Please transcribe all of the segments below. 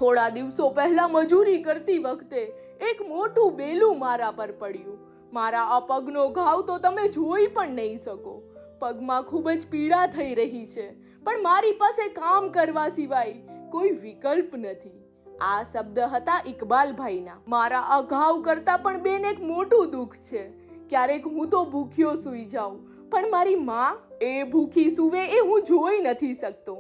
થોડા દિવસો પહેલા મજૂરી કરતી વખતે એક મોટું બેલું મારા પર પડ્યું. મારા આ પગનો ઘાવ તો તમે જોઈ પણ નહીં શકો. પગમાં ખૂબ જ પીડા થઈ રહી છે, પણ મારી પાસે કામ કરવા સિવાય કોઈ વિકલ્પ નથી. આ શબ્દ હતા ઇકબાલભાઈના. મારા આ ઘાવ કરતા પણ બેન એક મોટું દુઃખ છે. ક્યારેક હું તો ભૂખ્યો સૂઈ જાઉં, પણ મારી માં એ ભૂખી સૂવે એ હું જોઈ નથી શકતો.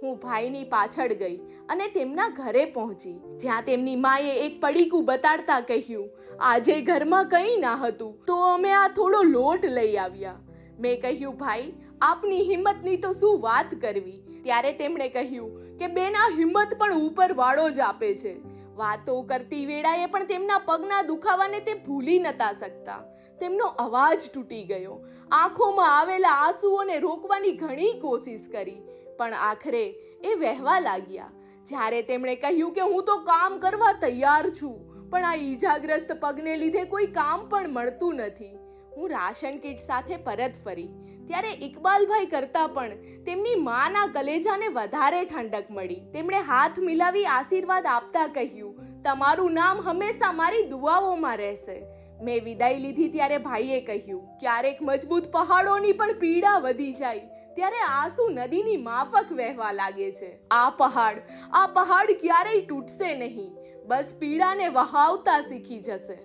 હું ભાઈની પાછળ ગઈ અને તેમના ઘરે પહોંચી, જ્યાં તેમની માએ એક પડીકું બતાડતા કહ્યું, આજે ઘરમાં કંઈ ના હતું તો અમે આ થોડો લોટ લઈ આવ્યા. મેં કહ્યું, ભાઈ આપની હિંમતની તો શું વાત કરવી. ત્યારે તેમણે કહ્યું કે બેન, આ હિંમત પણ ઉપરવાળો જ આપે છે. વાતો કરતી વેળાએ પણ તેમના પગના દુખાવાને તે ભૂલી નતા શકતા. તેમનો અવાજ તૂટી ગયો. આંખોમાં આવેલા આંસુઓને રોકવાની ઘણી કોશિશ કરી, પણ આખરે એ વહેવા લાગ્યા. જ્યારે તેમણે કહ્યું કે હું તો કામ કરવા તૈયાર છું, પણ આ ઈજાગ્રસ્ત પગને લીધે કોઈ કામ પણ મળતું નથી. હું રાશન કીટ સાથે પરત ફરી ત્યારે ઇકબાલભાઈ કરતા પણ તેમની માના કલેજાને વધારે ઠંડક મળી. તેમણે હાથ મિલાવી આશીર્વાદ આપતા કહ્યું, તમારું નામ હંમેશા મારી દુઆઓમાં રહેશે. મેં વિદાય લીધી ત્યારે ભાઈએ કહ્યું, ક્યારેક મજબૂત પહાડોની પણ પીડા વધી જાય ત્યારે આંસુ નદીની માફક વહેવા લાગે છે. આ પહાડ ક્યારેય તૂટશે નહીં, બસ પીડાને વહાવતા શીખી જશે.